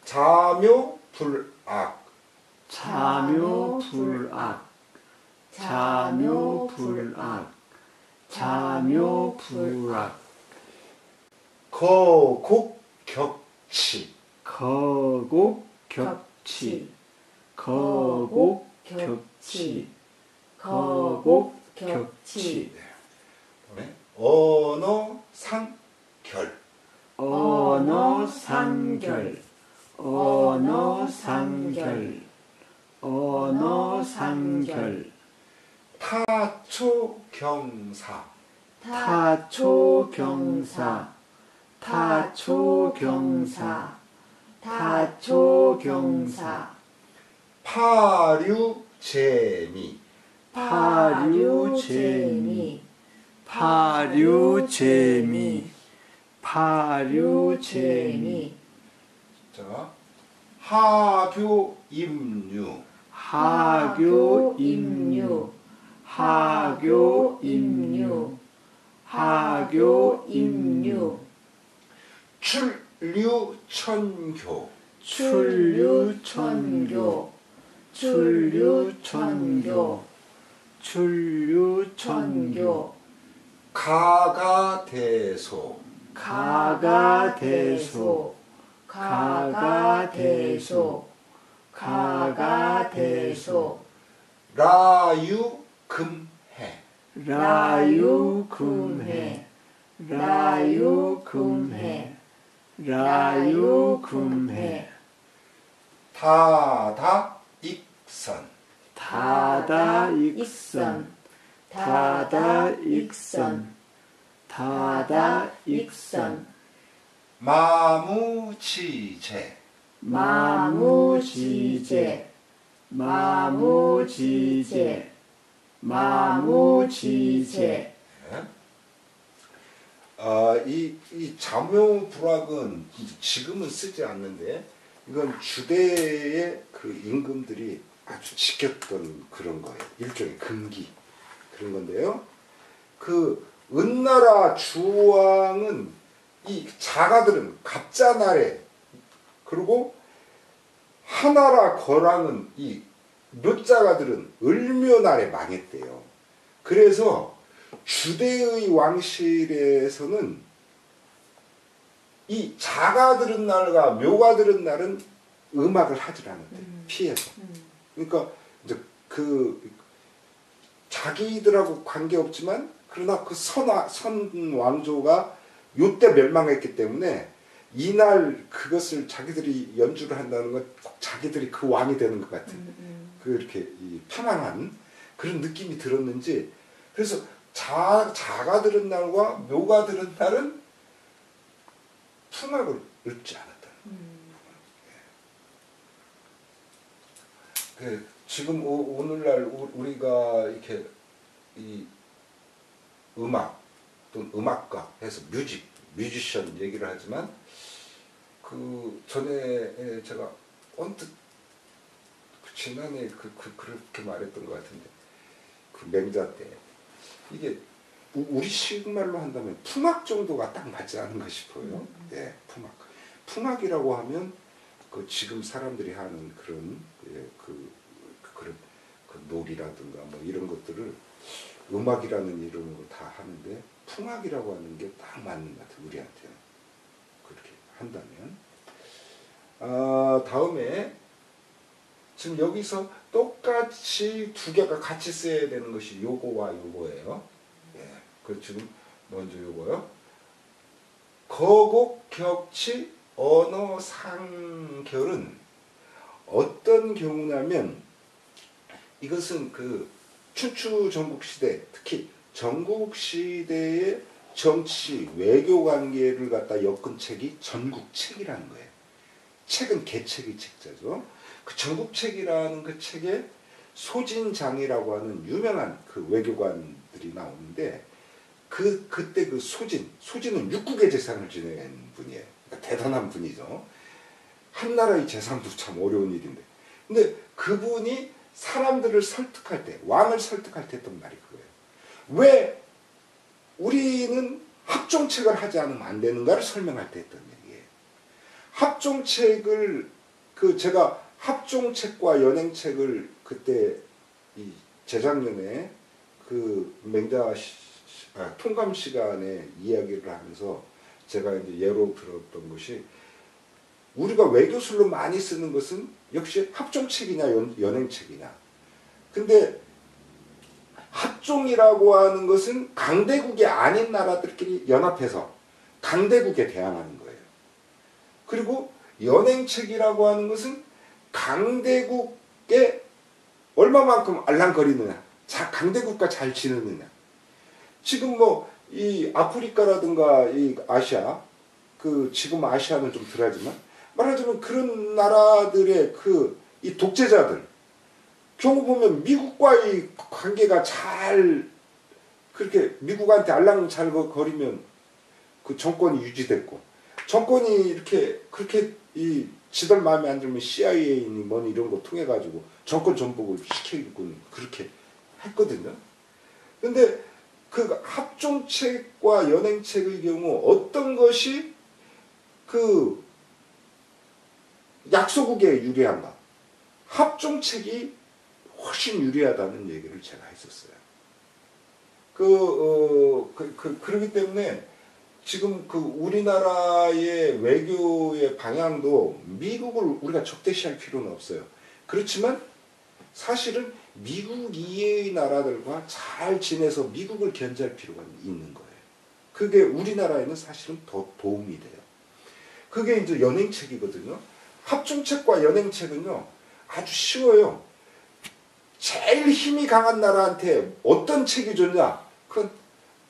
자묘불악. 자묘불악. 자묘불악. 자묘불악. 거곡격치. 거곡격치. 거곡격치. 거곡격치. 언어상결. 언어상결. 언어상결. 언어상결. 타초경사. 타초경사. 타초경사. 타초경사. 파류제미. 파류제미. 파류제미. 파류제미. 자, 하교임류. 하교임류. 하교임류. 하교임류. 출류천교. 출류천교. 출류천교. 출류천교. 가가대소. 가가대소. 가가대소. 가가대소. 라유금해. 라유금해. 라유금해. 라유금해. 다다익선. 다다익선. 다다익선. 다다익선. 마무지제. 마무지제. 마무지제. 마무지제. 이 자묘불악은 지금은 쓰지 않는데, 이건 주대의 그 임금들이 아주 지켰던 그런 거예요. 일종의 금기 그런 건데요. 그 은나라 주왕은 이 자가들은 갑자날에, 그리고 하나라 거랑은 이 묘자가들은 을묘날에 망했대요. 그래서 주대의 왕실에서는 이 자가 들은 날과 묘가 들은 날은 음악을 하질 않았대. 피해서. 그러니까 이제 그 자기들하고 관계없지만, 그러나 그 선 왕조가 요때 멸망했기 때문에 이날 그것을 자기들이 연주를 한다는 건 꼭 자기들이 그 왕이 되는 것 같은 그렇게 이 편안한 그런 느낌이 들었는지, 그래서 자가 들은 날과 묘가 들은 날은 풍악을 읊지 않았다. 지금 오늘날 우리가 이렇게 이 음악 또는 음악가 해서 뮤지션 얘기를 하지만, 그 전에 제가 언뜻 지난해 그렇게 말했던 것 같은데, 그 맹자 때 이게 우리식 말로 한다면 풍악 정도가 딱 맞지 않은가 싶어요. 예, 풍악이라고 하면 그 지금 사람들이 하는 그런 그런 놀이라든가 뭐 이런 것들을 음악이라는 이름으로 다 하는데, 풍악이라고 하는 게 딱 맞는 것 같아요. 우리한테는 그렇게 한다면. 다음에 지금 여기서 똑같이 두 개가 같이 써야 되는 것이 요거와 요거예요. 예, 그 지금 먼저 요거요. 거곡격치 언어상결은 어떤 경우냐면, 이것은 그 춘추 전국시대, 특히 전국시대의 정치, 외교 관계를 갖다 엮은 책이 전국책이라는 거예요. 책은 개책의 책자죠. 그 전국책이라는 그 책에 소진장이라고 하는 유명한 그 외교관들이 나오는데, 그때 그 소진은 육국의 재산을 지낸 분이에요. 그러니까 대단한 분이죠. 한 나라의 재산도 참 어려운 일인데. 근데 그분이 사람들을 설득할 때, 왕을 설득할 때 했던 말이 그거예요. 왜 우리는 합종책을 하지 않으면 안 되는가를 설명할 때 했던 얘기예요. 합종책을 그 제가 합종책과 연행책을 그때 이 재작년에 그 통감 시간에 이야기를 하면서 제가 이제 예로 들었던 것이, 우리가 외교술로 많이 쓰는 것은 역시 합종책이냐 연행책이냐. 근데 합종이라고 하는 것은 강대국이 아닌 나라들끼리 연합해서 강대국에 대항하는 거예요. 그리고 연행책이라고 하는 것은 강대국에 얼마만큼 알랑거리느냐, 강대국과 잘 지내느냐. 지금 뭐 이 아프리카라든가 이 아시아, 그 지금 아시아는 좀 덜하지만 말하자면 그런 나라들의 이 독재자들 경우 보면 미국과의 관계가 잘 그렇게 미국한테 알랑 잘 거리면 그 정권이 유지됐고, 정권이 이렇게 그렇게 이 지들 마음에 안 들면 CIA니 뭐니 이런 거 통해 가지고 정권 전복을 시키고 그렇게 했거든요. 근데 그 합종책과 연행책의 경우 어떤 것이 그 약소국에 유리한가? 합종책이 훨씬 유리하다는 얘기를 제가 했었어요. 그러기 때문에 지금 그 우리나라의 외교의 방향도 미국을 우리가 적대시할 필요는 없어요. 그렇지만 사실은 미국 이외의 나라들과 잘 지내서 미국을 견제할 필요가 있는 거예요. 그게 우리나라에는 사실은 더 도움이 돼요. 그게 이제 연행책이거든요. 합종책과 연행책은요, 아주 쉬워요. 제일 힘이 강한 나라한테 어떤 책이 좋냐?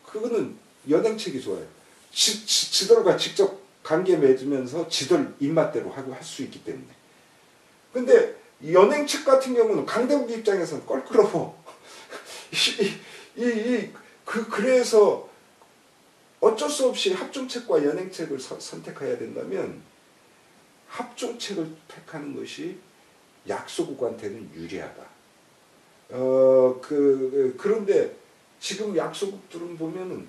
그거는 연행책이 좋아요. 지들과 직접 관계 맺으면서 지들 입맛대로 하고 할 수 있기 때문에. 근데 연행책 같은 경우는 강대국 입장에서는 껄끄러워. 그래서 어쩔 수 없이 합종책과 연행책을 선택해야 된다면 합종책을 택하는 것이 약소국한테는 유리하다. 그런데 지금 약소국들은 보면은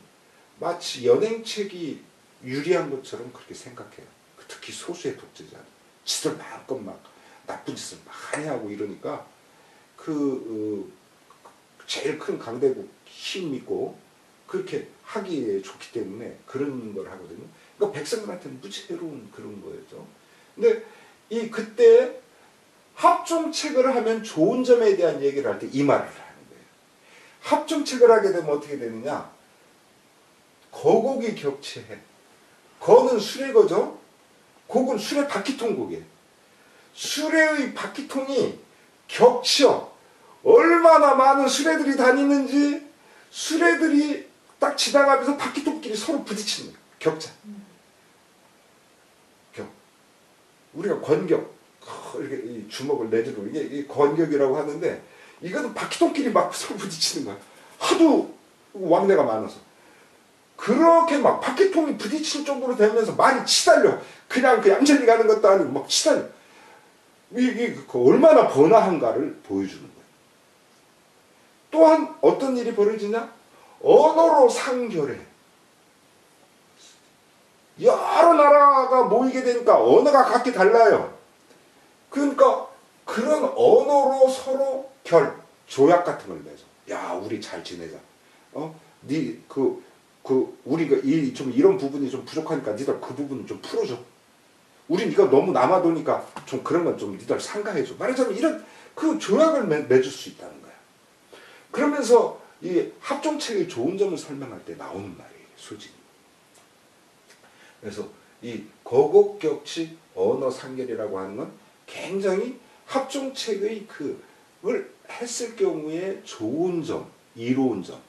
마치 연행책이 유리한 것처럼 그렇게 생각해요. 특히 소수의 독재자들. 지들 마음껏 막 나쁜 짓을 많이 하고 이러니까 제일 큰 강대국 힘 있고 그렇게 하기에 좋기 때문에 그런 걸 하거든요. 그러니까 백성들한테는 무지 해로운 그런 거였죠. 근데 그때 합종책을 하면 좋은 점에 대한 얘기를 할 때 이 말을 하는 거예요. 합종책을 하게 되면 어떻게 되느냐? 거곡이 격체해. 거는 수레거죠. 곡은 수레 바퀴통곡이에요. 수레의 바퀴통이 격치어 얼마나 많은 수레들이 다니는지 수레들이 딱 지나가면서 바퀴통끼리 서로 부딪히는 거예요. 격차. 우리가 권격, 이렇게 이 주먹을 내주고 이게 권격이라고 하는데 이거는 바퀴통끼리 막 서로 부딪히는 거야. 하도 왕래가 많아서. 그렇게 막 바퀴통이 부딪힐 정도로 되면서 많이 치달려. 그냥 얌전히 가는 것도 아니고 막 치달려. 이게 얼마나 번화한가를 보여주는 거예요. 또한 어떤 일이 벌어지냐? 언어로 상결해. 여러 나라가 모이게 되니까 언어가 각기 달라요. 그러니까 그런 언어로 서로 조약 같은 걸 맺어. 야, 우리 잘 지내자. 우리가 좀 이런 부분이 좀 부족하니까 니들 그 부분 좀 풀어줘. 우린 이거 너무 남아도니까 좀 그런 건 좀 니들 상가해줘. 말하자면 이런 그 조약을 맺을 수 있다는 거야. 그러면서 이 합종책의 좋은 점을 설명할 때 나오는 말이에요. 수진. 그래서 이 거곡격치 언어 상결이라고 하는 건 굉장히 합종책의 그걸 했을 경우에 좋은 점, 이로운 점.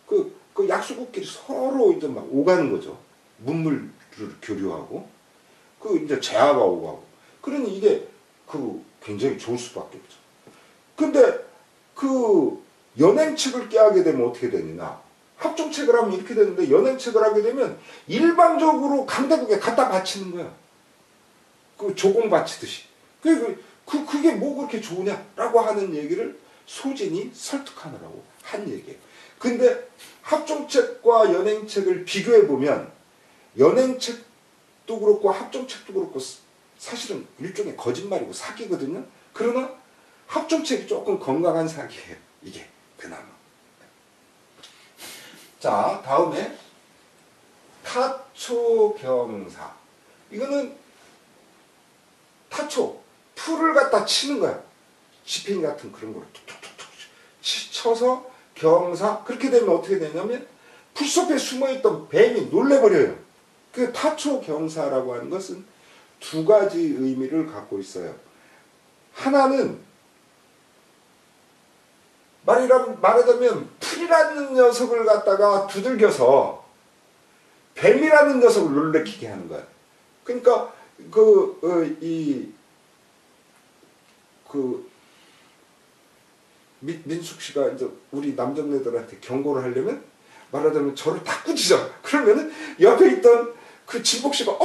그 약소국끼리 서로 이제 막 오가는 거죠. 문물을 교류하고. 이제 재화가 오고 하고. 그러니 이게 굉장히 좋을 수밖에 없죠. 근데 연행책을 깨하게 되면 어떻게 되느냐. 합종책을 하면 이렇게 되는데 연행책을 하게 되면 일방적으로 강대국에 갖다 바치는 거야. 조공 바치듯이. 그게 뭐 그렇게 좋으냐라고 하는 얘기를 소진이 설득하느라고 한 얘기예요. 근데 합종책과 연행책을 비교해 보면 연행책도 그렇고 합종책도 그렇고 사실은 일종의 거짓말이고 사기거든요. 그러나 합종책이 조금 건강한 사기예요. 이게 그나마. 자, 다음에 타초경사. 이거는 타초, 풀을 갖다 치는 거야. 지팽이 같은 그런 거를 툭툭툭툭 쳐서 경사. 그렇게 되면 어떻게 되냐면 풀숲에 숨어있던 뱀이 놀래버려요. 그 타초경사라고 하는 것은 두 가지 의미를 갖고 있어요. 하나는 말하자면 풀이라는 녀석을 갖다가 두들겨서 뱀이라는 녀석을 놀래키게 하는 거야. 그러니까 민숙 씨가 이제 우리 남자네들한테 경고를 하려면 말하자면 저를 딱 꾸짖어. 그러면은 옆에 있던 그 진복 씨가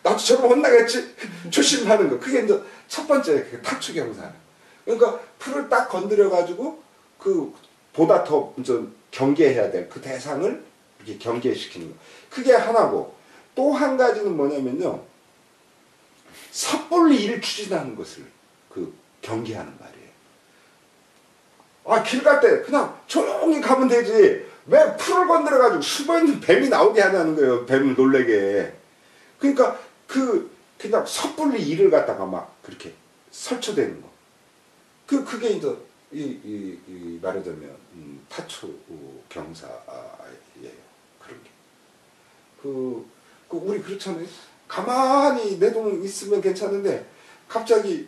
나도 저러면 혼나겠지. 조심하는 거. 그게 이제 첫 번째 그 타초경사는. 그러니까 풀을 딱 건드려 가지고 그 보다 더 이제 경계해야 될 그 대상을 이렇게 경계시키는 거. 그게 하나고 또 한 가지는 뭐냐면요. 섣불리 일을 추진하는 것을 그 경계하는 말이에요. 길 갈 때 그냥 조용히 가면 되지. 왜 풀을 건드려 가지고 숨어있는 뱀이 나오게 하냐는 거예요. 뱀을 놀래게. 그러니까 그냥 섣불리 일을 갖다가 막 그렇게 설쳐대는 거. 그게 이제 말하자면 타초 경사예요. 그런 게. 우리 그렇잖아요. 가만히 내동 있으면 괜찮은데 갑자기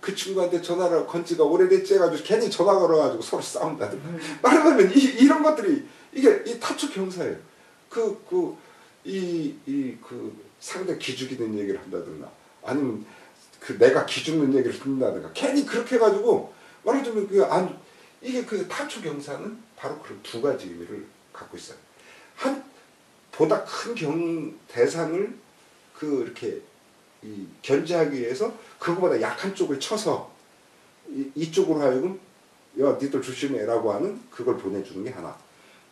그 친구한테 전화를 건 지가 오래됐지 해가지고 괜히 전화 걸어가지고 서로 싸운다든가. 말하자면 이런 것들이 이게 이 타초 경사예요. 상대 기죽이는 얘기를 한다든가 아니면 내가 기죽는 얘기를 듣는다든가 괜히 그렇게 해가지고 말하자면 이게 그 타초 경사는 바로 그런 두 가지 의미를 갖고 있어요. 보다 큰 대상을 이렇게 견제하기 위해서 그거보다 약한 쪽을 쳐서 이쪽으로 하여금 야 니들 조심해라고 하는 그걸 보내주는 게 하나.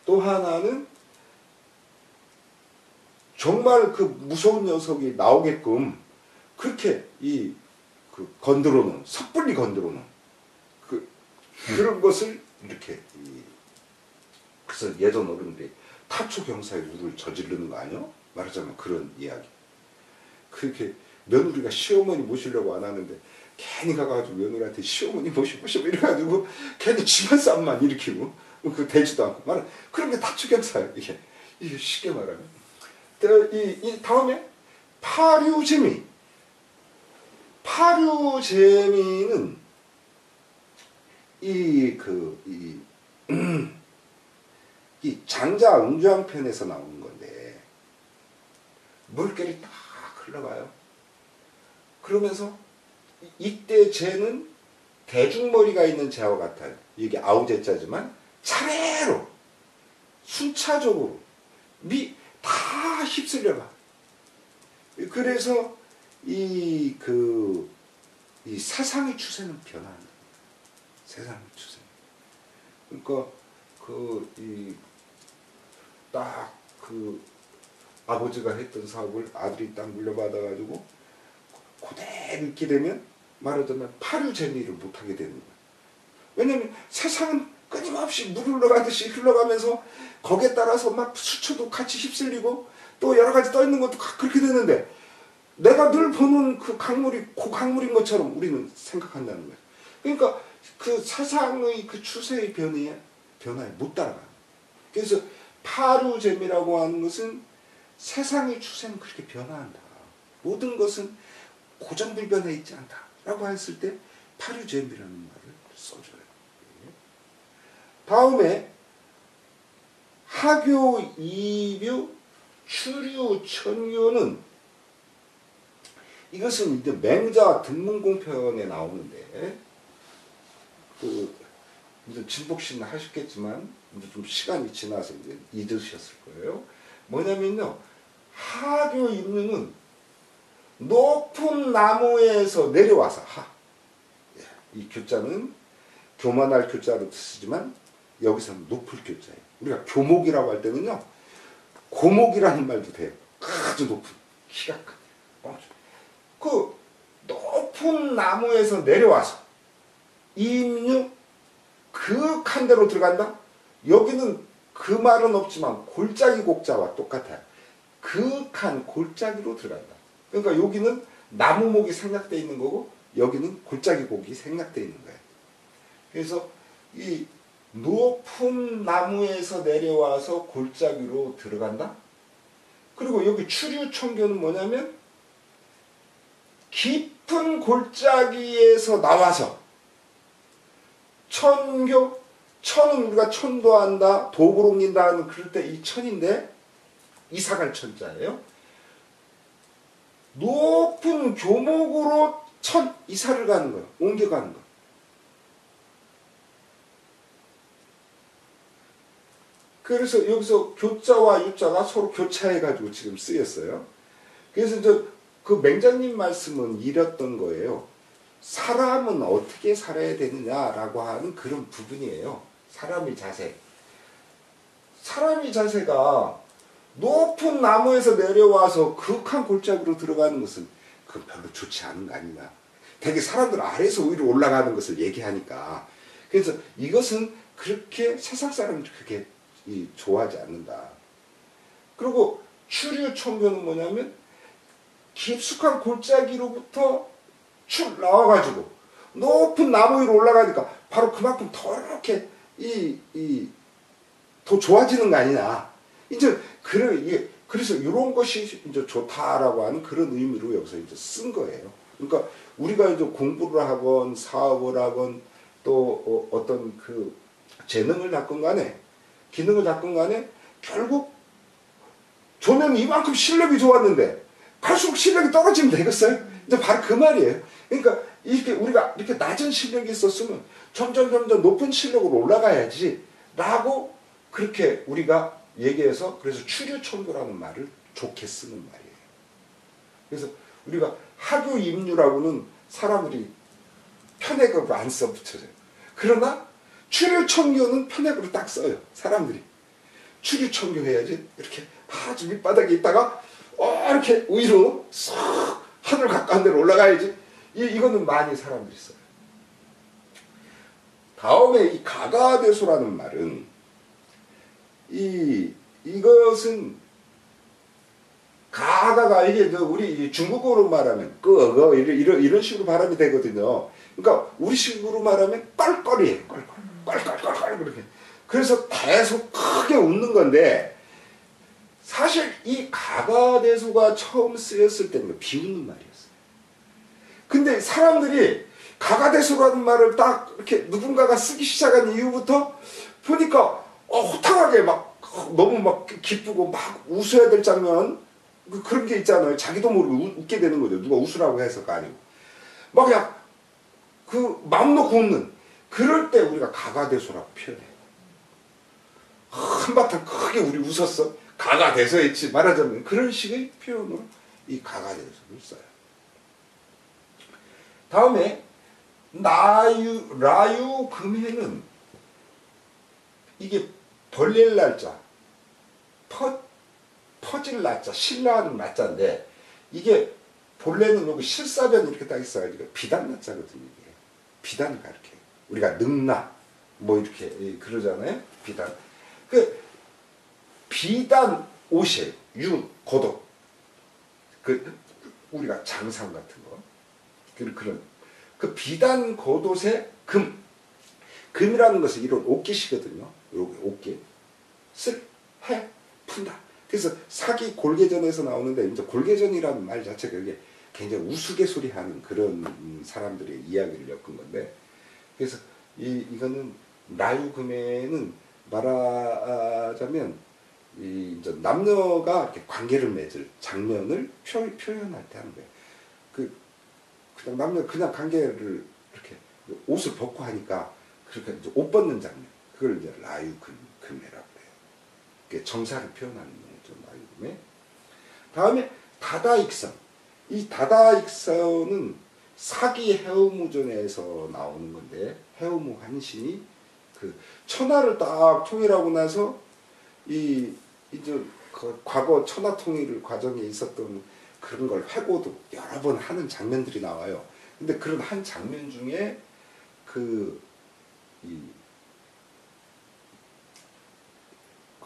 또 하나는 정말 그 무서운 녀석이 나오게끔 그렇게 건드려놓은 섣불리 건드려놓은 그런 것을 이렇게 그래서 예전 어른들이 타초경사의 우를 저지르는 거 아니요? 말하자면 그런 이야기. 그렇게 며느리가 시어머니 모시려고 안 하는데 괜히 가가지고 며느리한테 시어머니 모시고 이래가지고 괜히 집안 싸움만 일으키고 되지도 않고 그런 게 타초경사예요. 이게 쉽게 말하면. 이 다음에 파류재미. 파류재미는 이 장자응주왕편에서 나오는 건데 물결이 딱 흘러가요. 그러면서 이때 재는 대중머리가 있는 재와 같아요. 이게 아우제자지만 차례로 순차적으로 다 휩쓸려가. 그래서 이 세상의 추세는 변한다. 세상의 추세. 그러니까 아버지가 했던 사업을 아들이 딱 물려받아가지고 그대로 있게 되면 말하자면 파류재미를 못하게 되는 거야. 왜냐면 세상은 끊임없이 물 흘러가듯이 흘러가면서 거기에 따라서 막 수초도 같이 휩쓸리고 또 여러 가지 떠 있는 것도 그렇게 되는데 내가 늘 보는 그 강물이 강물인 것처럼 우리는 생각한다는 거야. 그러니까 그 세상의 그 추세의 변화에 못 따라가. 그래서 파류재미라고 하는 것은 세상의 추세는 그렇게 변화한다. 모든 것은 고정불변해 있지 않다. 라고 했을 때 파류재미라는 말을 써줘요. 다음에 하교, 이뷰, 추류, 천교는 이것은 이제 맹자 등문공편에 나오는데 이제 진복씨는 하셨겠지만 이제 좀 시간이 지나서 이제 잊으셨을 거예요. 뭐냐면요, 하교 인류는 높은 나무에서 내려와서 이 교자는 교만할 교자로 쓰지만 여기서는 높을 교자예요. 우리가 교목이라고 할 때는요, 고목이라는 말도 돼요. 아주 높은 키가 큰. 그 높은 나무에서 내려와서 임류 그윽한 데로 들어간다? 여기는 그 말은 없지만 골짜기 곡자와 똑같아요. 그윽한 골짜기로 들어간다. 그러니까 여기는 나무목이 생략되어 있는 거고 여기는 골짜기 곡이 생략되어 있는 거예요. 그래서 이 높은 나무에서 내려와서 골짜기로 들어간다. 그리고 여기 추류청교는 뭐냐면 깊은 골짜기에서 나와서 천교, 천은 우리가 천도한다, 도구로 옮긴다 하는 그럴 때 이 천인데 이사갈 천자예요. 높은 교목으로 천, 이사를 가는 거예요. 옮겨가는 거. 그래서 여기서 교자와 유자가 서로 교차해가지고 지금 쓰였어요. 그래서 이제 그 맹자님 말씀은 이랬던 거예요. 사람은 어떻게 살아야 되느냐라고 하는 그런 부분이에요. 사람의 자세. 사람의 자세가 높은 나무에서 내려와서 극한 골짜기로 들어가는 것은 그건 별로 좋지 않은 거 아니냐. 되게 사람들 아래에서 위로 올라가는 것을 얘기하니까. 그래서 이것은 그렇게 세상 사람들이 그렇게 좋아하지 않는다. 그리고 추류청교는 뭐냐면 깊숙한 골짜기로부터 쭉 나와가지고 높은 나무 위로 올라가니까 바로 그만큼 더 이렇게 더 좋아지는 거 아니냐. 이제 그래서 이런 것이 이제 좋다라고 하는 그런 의미로 여기서 이제 쓴 거예요. 그러니까 우리가 이제 공부를 하건 사업을 하건 또 어떤 그 재능을 갖건 간에 기능을 갖건 간에 결국 전에는 이만큼 실력이 좋았는데 갈수록 실력이 떨어지면 되겠어요? 이제 바로 그 말이에요. 그러니까 이렇게 우리가 이렇게 낮은 실력이 있었으면 점점 높은 실력으로 올라가야지 라고 그렇게 우리가 얘기해서 그래서 추류청교라는 말을 좋게 쓰는 말이에요. 그래서 우리가 하교임류라고는 사람들이 편액으로 안 써붙여져요. 그러나 추류청교는 편액으로 딱 써요. 사람들이. 추류청교 해야지 이렇게 아주 밑바닥에 있다가 이렇게 위로 쏙 하늘 가까운 데로 올라가야지. 이거는 많이 사람들이 써요. 다음에 이 가가대소라는 말은 이것은 가가가 이게 우리 중국어로 말하면 이런 식으로 발음이 되거든요. 그러니까 우리식으로 말하면 껄껄이에요. 껄껄 그렇게. 그래서 계속 크게 웃는 건데 사실 이 가가대소가 처음 쓰였을 때는 비웃는 말이었어요. 근데 사람들이 가가대소라는 말을 딱 이렇게 누군가가 쓰기 시작한 이후부터 보니까 호탕하게 막 너무 막 기쁘고 막 웃어야 될 장면 그런 게 있잖아요. 자기도 모르게 웃게 되는 거죠. 누가 웃으라고 해서가 아니고 막 그냥 그 마음 놓고 웃는 그럴 때 우리가 가가대소라고 표현해요. 한바탕 크게 우리 웃었어. 가가대소했지 말하자면 그런 식의 표현으로 이 가가대소를 써요. 다음에 라유금해는 이게 벌릴 날짜 퍼질 날짜 신라하는 날짜인데 이게 본래는 여기 실사변 이렇게 딱 있어가지고 비단 날짜거든요. 이게 비단을 가르쳐요. 우리가 능나 뭐 이렇게 그러잖아요. 비단 그 비단 옷이에요. 고독 그 우리가 장상 같은 거 그런 그 비단 겉옷에 금이라는 것은 이런 옷깃이거든요. 여기 옷깃 해 푼다. 그래서 사기 골개전에서 나오는데 이제 골개전이라는 말 자체가 이게 굉장히 우스갯소리하는 그런 사람들의 이야기를 엮은 건데 그래서 이거는 라유금에는 말하자면 이제 남녀가 이렇게 관계를 맺을 장면을 표현할 때 하는 거예요. 그냥 남녀 그냥 관계를 이렇게 옷을 벗고 하니까 그렇게 이제 옷 벗는 장면 그걸 이제 라유금해라고 해요. 정사를 표현하는 거죠. 라유금해. 다음에 다다익선. 이 다다익선은 사기 해오무전에서 나오는 건데 해오무 한신이 그 천하를 딱 통일하고 나서 이제 그 과거 천하 통일 과정에 있었던 그런 걸 회고도 여러 번 하는 장면들이 나와요. 근데 그런 한 장면 중에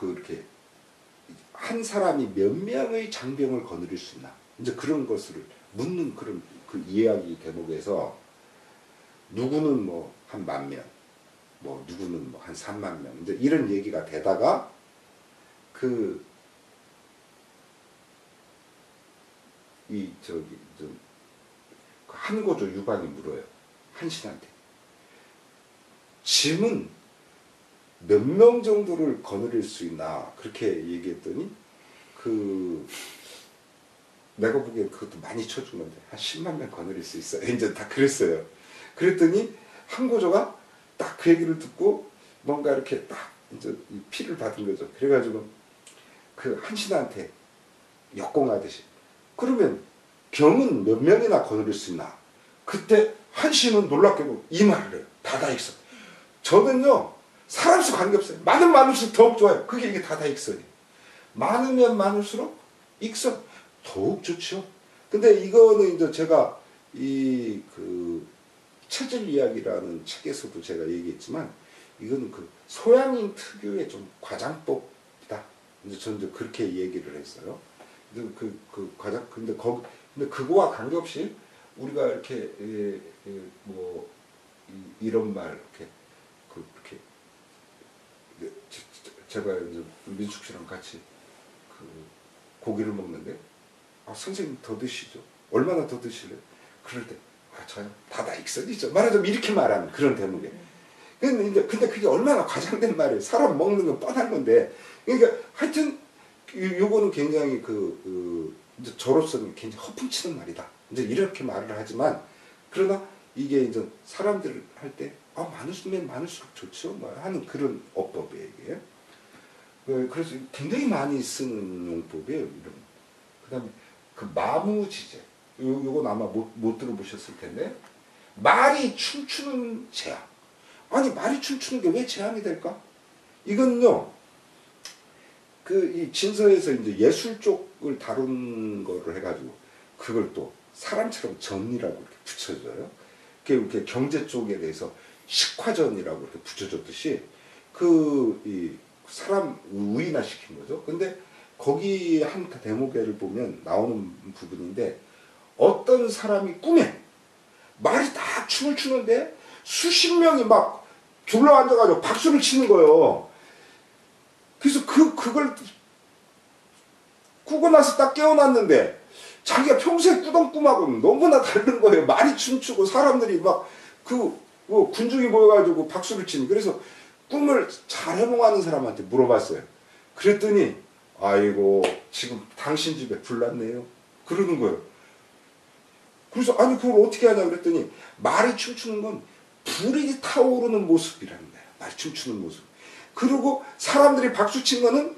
이렇게 한 사람이 몇 명의 장병을 거느릴 수 있나? 이제 그런 것을 묻는 그런 그 이야기 대목에서 누구는 뭐 한 10,000명, 뭐 누구는 뭐 한 30,000명, 이제 이런 얘기가 되다가 한고조 유방이 물어요. 한신한테. 짐은 몇 명 정도를 거느릴 수 있나? 그렇게 얘기했더니 내가 보기엔 그것도 많이 쳐준 건데 한 10만 명 거느릴 수 있어요. 이제 다 그랬어요. 그랬더니 한고조가 딱 그 얘기를 듣고 뭔가 이렇게 딱 이제 피를 받은 거죠. 그래가지고 그 한신한테 역공하듯이 그러면 경은 몇 명이나 거느릴 수 있나? 그때 한신은 놀랍게도 이 말을 해요. 다다익선. 저는요 사람 수 관계없어요. 많으면 많을수록 더욱 좋아요. 그게 이게 다다익선이에요. 많으면 많을수록 익선 더욱 좋죠. 근데 이거는 이제 제가 체질 이야기라는 책에서도 제가 얘기했지만 이거는 그 소양인 특유의 좀 과장법이다. 이제 저는 이제 그렇게 얘기를 했어요. 근데 그거와 관계없이 우리가 이렇게 이런 말 그렇게 제가 이제 민숙 씨랑 같이 고기를 먹는데 선생님 더 드시죠? 얼마나 더 드실래요? 그럴 때 저요 다다익선이죠. 말하자면 이렇게 말하는 그런 대목에. 근데 그게 얼마나 과장된 말이에요. 사람 먹는 건 뻔한 건데. 그러니까 하여튼 요거는 굉장히 이제 저로서는 굉장히 허풍치는 말이다. 이제 이렇게 말을 하지만 그러나 이게 이제 사람들 할 때 많으면 많을수록 좋죠. 뭐 하는 그런 어법이에요 이게. 그래서 굉장히 많이 쓰는 용법이에요. 이런. 그다음에 마무지제. 요건 아마 못 들어보셨을 텐데 말이 춤추는 재앙. 아니 말이 춤추는 게 왜 재앙이 될까? 이건요 이 진서에서 이제 예술 쪽을 다룬 거를 해가지고 그걸 또 사람처럼 전이라고 이렇게 붙여줘요. 이렇게 경제 쪽에 대해서 식화전이라고 이렇게 붙여줬듯이 이 사람 우인화 시킨 거죠. 근데 거기 한 대목을 보면 나오는 부분인데 어떤 사람이 꿈에 말이 딱 춤을 추는데 수십 명이 막 둘러앉아가지고 박수를 치는 거예요. 그래서 그걸 꾸고 나서 딱 깨어났는데 자기가 평소에 꾸던 꿈하고는 너무나 다른 거예요. 말이 춤추고 사람들이 막 군중이 모여가지고 박수를 치는. 그래서 꿈을 잘 해몽하는 사람한테 물어봤어요. 그랬더니 아이고 지금 당신 집에 불 났네요. 그러는 거예요. 그래서 아니 그걸 어떻게 하냐 그랬더니 말이 춤추는 건 불이 타오르는 모습이라는 거예요. 말이 춤추는 모습. 그리고 사람들이 박수 친 거는